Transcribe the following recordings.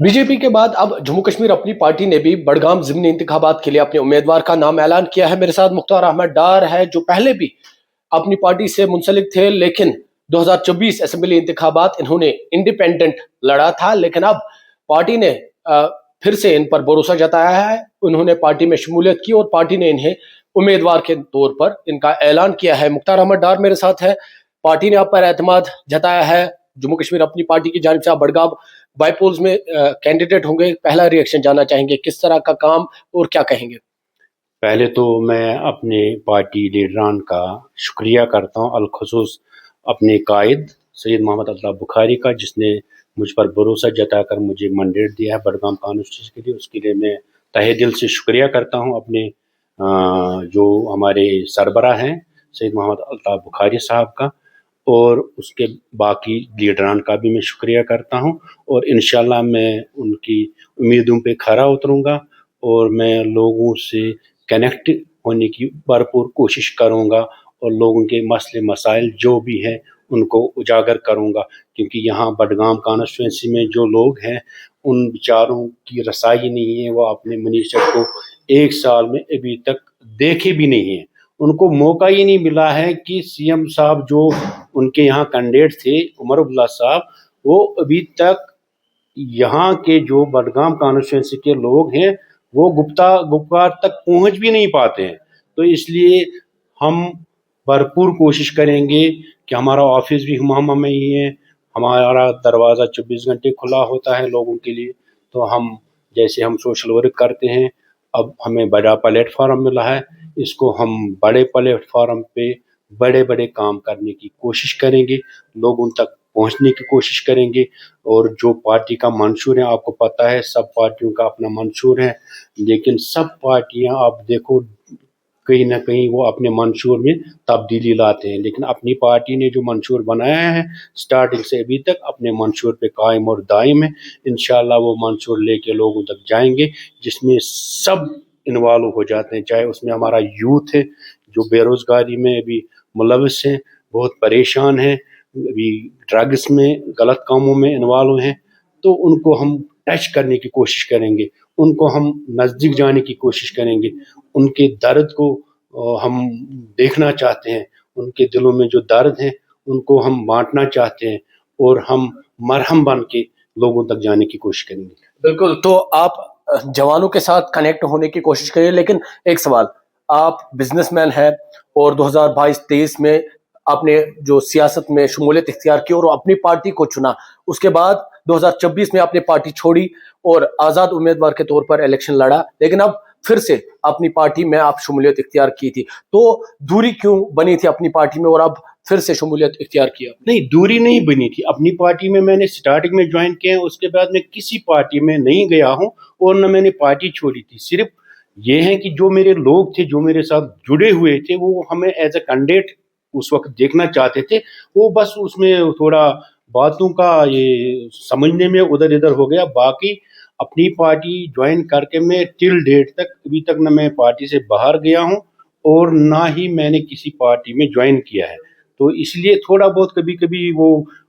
BJP के बाद अब जम्मू कश्मीर अपनी पार्टी ने भी बड़गाम ज़िमनी इंतखाबात के लिए अपने उम्मीदवार का नाम ऐलान किया है। मेरे साथ मुख्तार अहमद डार है, जो पहले भी अपनी पार्टी से मुंसलिक थे, लेकिन 2024 असेंबली इंतखाबात इन्होंने इंडिपेंडेंट लड़ा था, लेकिन अब पार्टी ने फिर से इन पर भरोसा जताया है। उन्होंने पार्टी में शमूलियत की और पार्टी ने इन्हें उम्मीदवार के तौर पर इनका ऐलान किया है। मुख्तार अहमद डार मेरे साथ है। पार्टी ने आप पर एतमाद जताया है। जम्मू कश्मीर अपनी पार्टी की जानिब से आप बड़गाम बाईपोल्स में कैंडिडेट होंगे। पहला रिएक्शन जानना चाहेंगे, किस तरह का काम और क्या कहेंगे? पहले तो मैं अपने पार्टी लीडरान का शुक्रिया करता हूँ, अलखसूस अपने कायद सैयद मोहम्मद अल्ताफ़ बुखारी का, जिसने मुझ पर भरोसा जताकर मुझे मैंडेट दिया है बड़गाम कॉन्स्टिट्यूंसी के लिए। उसके लिए मैं तहे दिल से शुक्रिया करता हूँ। अपने जो हमारे सरबराह हैं सैयद मोहम्मद अल्ताफ़ बुखारी साहब का, और उसके बाकी लीडरान का भी मैं शुक्रिया करता हूँ। और इंशाल्लाह मैं उनकी उम्मीदों पे खरा उतरूँगा और मैं लोगों से कनेक्ट होने की भरपूर कोशिश करूँगा और लोगों के मसले मसाइल जो भी हैं उनको उजागर करूँगा, क्योंकि यहाँ बडगाम कॉन्स्टिट्यूंसी में जो लोग हैं उन बेचारों की रसाई नहीं है। वो अपने मिनिस्टर को एक साल में अभी तक देखे भी नहीं हैं। उनको मौका ही नहीं मिला है कि सीएम साहब जो उनके यहाँ कैंडिडेट थे उमर अब्दुल्ला साहब, वो अभी तक यहाँ के जो बडगाम कॉन्स्टिट्यूंसी के लोग हैं वो गुप्कार तक पहुँच भी नहीं पाते हैं। तो इसलिए हम भरपूर कोशिश करेंगे कि हमारा ऑफिस भी हुमामा में ही है, हमारा दरवाज़ा 24 घंटे खुला होता है लोगों के लिए। तो हम जैसे हम सोशल वर्क करते हैं, अब हमें बड़ा प्लेटफार्म मिला है, इसको हम बड़े प्लेटफार्म पे बड़े बड़े काम करने की कोशिश करेंगे, लोगों तक पहुंचने की कोशिश करेंगे। और जो पार्टी का मंशूर है, आपको पता है सब पार्टियों का अपना मंशूर है, लेकिन सब पार्टियां आप देखो कहीं ना कहीं वो अपने मंशूर में तब्दीली लाते हैं, लेकिन अपनी पार्टी ने जो मंशूर बनाया है स्टार्टिंग से अभी तक अपने मंशूर पे कायम और दायम है। इंशाल्लाह वो मंशूर लेके लोगों तक जाएंगे जिसमें सब इन्वॉल्व हो जाते हैं, चाहे उसमें हमारा यूथ है जो बेरोजगारी में अभी मुलविस हैं, बहुत परेशान हैं, अभी ड्रग्स में गलत कामों में इन्वॉल्व हैं, तो उनको हम टच करने की कोशिश करेंगे, उनको हम नज़दीक जाने की कोशिश करेंगे, उनके दर्द को हम देखना चाहते हैं, उनके दिलों में जो दर्द है उनको हम बांटना चाहते हैं और हम मरहम बन के लोगों तक जाने की कोशिश करेंगे। बिल्कुल, तो आप जवानों के साथ कनेक्ट होने की कोशिश करिए, लेकिन एक सवाल, आप बिजनेसमैन हैं और 2022-23 में आपने जो सियासत में शमूलियत इख्तियार की और अपनी पार्टी को चुना, उसके बाद 2026 में आपने पार्टी छोड़ी और आज़ाद उम्मीदवार के तौर पर इलेक्शन लड़ा, लेकिन अब फिर से अपनी पार्टी में आप शमूलियत इख्तियार की थी, तो दूरी क्यों बनी थी अपनी पार्टी में और अब फिर से शमूलियत इख्तियार किया? नहीं, दूरी नहीं बनी थी। अपनी पार्टी में मैंने स्टार्टिंग में ज्वाइन किया है, उसके बाद मैं किसी पार्टी में नहीं गया हूँ और न मैंने पार्टी छोड़ी थी। सिर्फ ये है कि जो मेरे लोग थे, जो मेरे साथ जुड़े हुए थे, वो हमें एज ए कैंडिडेट उस वक्त देखना चाहते थे। वो बस उसमें थोड़ा बातों का ये समझने में उधर इधर हो गया। बाकी अपनी पार्टी ज्वाइन करके मैं टिल डेट तक अभी तक न मैं पार्टी से बाहर गया हूँ और ना ही मैंने किसी पार्टी में ज्वाइन किया है। तो इसलिए थोड़ा बहुत कभी कभी वो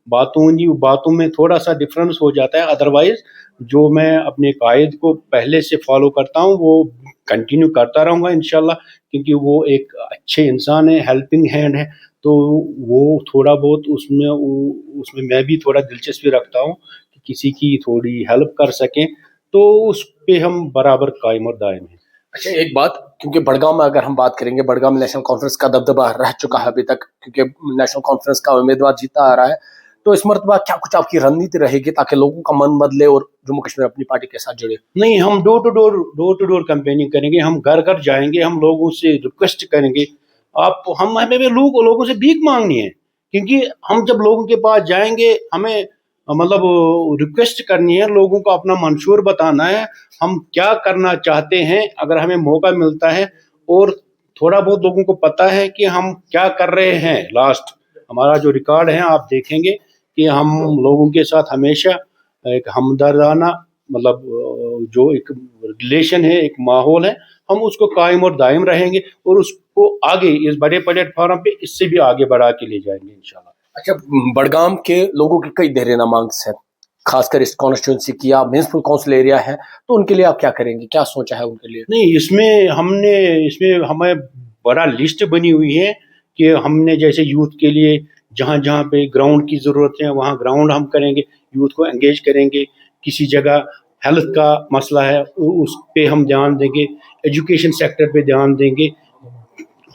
बातों में थोड़ा सा डिफरेंस हो जाता है। अदरवाइज जो मैं अपने कायद को पहले से फॉलो करता हूँ वो कंटिन्यू करता रहूँगा इंशाल्लाह, क्योंकि वो एक अच्छे इंसान है, हेल्पिंग हैंड है। तो वो थोड़ा बहुत उसमें मैं भी थोड़ा दिलचस्पी रखता हूँ कि किसी की थोड़ी हेल्प कर सकें, तो उस पे हम बराबर कायम और दायम हैं। अच्छा, एक बात, क्योंकि बड़गाम में अगर हम बात करेंगे, बड़गाम नेशनल कॉन्फ्रेंस का दबदबा रह चुका है अभी तक, क्योंकि नेशनल कॉन्फ्रेंस का उम्मीदवार जीता आ रहा है, तो इस मरतबा क्या कुछ आपकी रणनीति रहेगी ताकि लोगों का मन बदले और जम्मू कश्मीर अपनी पार्टी के साथ जुड़े? नहीं, हम डोर टू डोर कैंपेनिंग करेंगे, हम घर घर जाएंगे, हम लोगों से रिक्वेस्ट करेंगे। हमें लोगों से भीख मांगनी है, क्योंकि हम जब लोगों के पास जाएंगे हमें मतलब रिक्वेस्ट करनी है, लोगों को अपना मंशूर बताना है, हम क्या करना चाहते हैं अगर हमें मौका मिलता है। और थोड़ा बहुत लोगों को पता है कि हम क्या कर रहे हैं। लास्ट हमारा जो रिकॉर्ड है आप देखेंगे कि हम लोगों के साथ हमेशा एक हमदर्दाना मतलब जो एक रिलेशन है, एक माहौल है, हम उसको कायम और दायम रहेंगे और उसको आगे इस बड़े प्लेटफॉर्म पे इससे भी आगे बढ़ा के ले जाएंगे इंशाल्लाह। अच्छा, बड़गाम के लोगों की कई देरीना मांग है, खास कर इस कॉन्स्टिट्यूंसी की या म्युनिसिपल काउंसिल एरिया है, तो उनके लिए आप क्या करेंगे, क्या सोचा है उनके लिए? नहीं, इसमें हमें बड़ा लिस्ट बनी हुई है कि हमने जैसे यूथ के लिए जहाँ जहाँ पे ग्राउंड की ज़रूरत है वहाँ ग्राउंड हम करेंगे, यूथ को एंगेज करेंगे। किसी जगह हेल्थ का मसला है उस पे हम ध्यान देंगे, एजुकेशन सेक्टर पे ध्यान देंगे।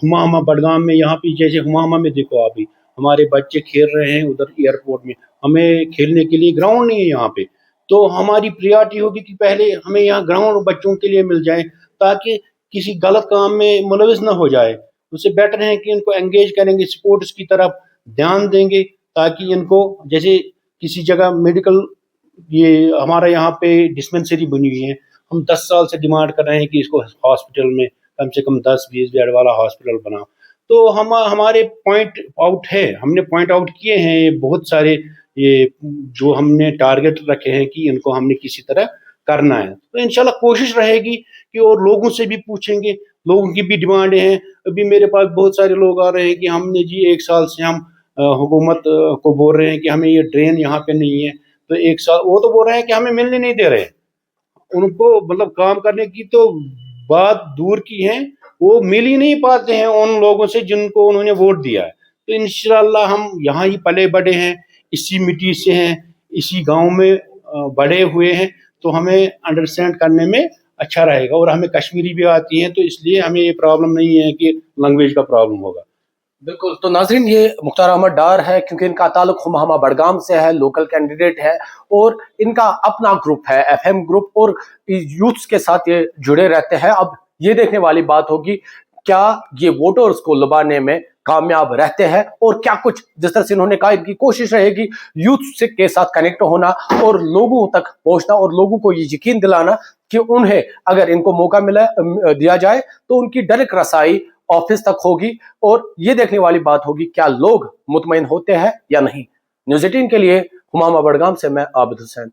हुमामा बडगाम में यहाँ पे जैसे हुमामा में देखो अभी हमारे बच्चे खेल रहे हैं उधर एयरपोर्ट में, हमें खेलने के लिए ग्राउंड नहीं है यहाँ पे, तो हमारी प्रायोरिटी होगी कि पहले हमें यहाँ ग्राउंड बच्चों के लिए मिल जाए ताकि किसी गलत काम में मुलविस ना हो जाए। उससे बेटर है कि इनको एंगेज करेंगे, स्पोर्ट्स की तरफ ध्यान देंगे ताकि इनको जैसे किसी जगह मेडिकल, ये हमारा यहाँ पे डिस्पेंसरी बनी हुई है, हम 10 साल से डिमांड कर रहे हैं कि इसको हॉस्पिटल में कम से कम 10-20 बेड वाला हॉस्पिटल बना। तो हमारे पॉइंट आउट है, हमने पॉइंट आउट किए हैं बहुत सारे, ये जो हमने टारगेट रखे हैं कि इनको हमने किसी तरह करना है। तो इंशाल्लाह कोशिश रहेगी कि और लोगों से भी पूछेंगे, लोगों की भी डिमांडें हैं। अभी मेरे पास बहुत सारे लोग आ रहे हैं कि हमने जी 1 साल से हम हुकूमत को बोल रहे हैं कि हमें ये ड्रेन यहाँ पे नहीं है, तो 1 साल वो तो बोल रहे हैं कि हमें मिलने नहीं दे रहे हैं। उनको मतलब काम करने की तो बात दूर की है, वो मिल ही नहीं पाते हैं उन लोगों से जिनको उन्होंने वोट दिया है। तो इंशाल्लाह हम यहाँ ही पले बड़े हैं, इसी मिट्टी से हैं, इसी गांव में बड़े हुए हैं, तो हमें अंडरस्टैंड करने में अच्छा रहेगा। और हमें कश्मीरी भी आती है, तो इसलिए हमें ये प्रॉब्लम नहीं है कि लैंग्वेज का प्रॉब्लम होगा। बिल्कुल, तो नाज़रीन ये मुख्तार अहमद डार है, क्योंकि इनका ताल्लुक हुमामा बडगाम से है, लोकल कैंडिडेट है और इनका अपना ग्रुप है एफएम ग्रुप, और यूथ्स के साथ ये जुड़े रहते हैं। अब ये देखने वाली बात होगी क्या ये वोटर्स को लुभाने में कामयाब रहते हैं, और क्या कुछ जिस तरह से इन्होंने कहा इनकी कोशिश रहेगी यूथ के साथ कनेक्ट होना और लोगों तक पहुंचना और लोगों को ये यकीन दिलाना कि उन्हें अगर इनको मौका दिया जाए तो उनकी डायरेक्ट रसाई ऑफिस तक होगी, और ये देखने वाली बात होगी क्या लोग मुतमईन होते हैं या नहीं। न्यूज़ 18 के लिए हुमामा बडगाम से मैं आबिद हुसैन।